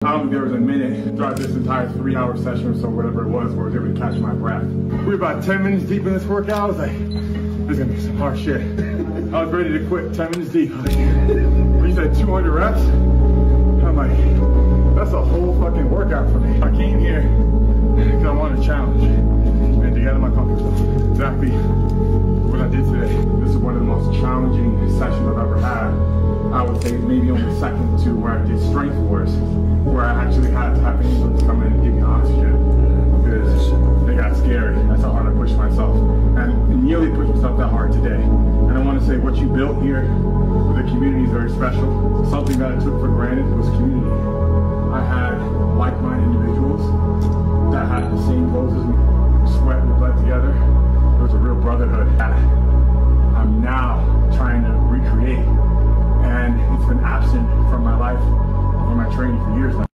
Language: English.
I don't think there was a minute throughout this entire 3-hour session or so, whatever it was, where I was able to catch my breath. We were about 10 minutes deep in this workout. I was like, this is gonna be some hard shit. I was ready to quit 10 minutes deep. When you said 200 reps, I'm like, that's a whole fucking workout for me. I came here because I wanted a challenge and to get out of my comfort zone. Exactly what I did today. This is one of the most challenging sessions I've ever had. I would say maybe only second to where I did strength wars, where I actually had to have anyone come in and give me oxygen because they got scary. That's how hard I pushed myself. And nearly pushed myself that hard today. And I want to say what you built here with the community is very special. Something that I took for granted was community. I had like-minded individuals that had the same goals as me. Sweat and blood together. It was a real brotherhood that I'm now trying to recreate. And it's been absent from my life, from my training for years now.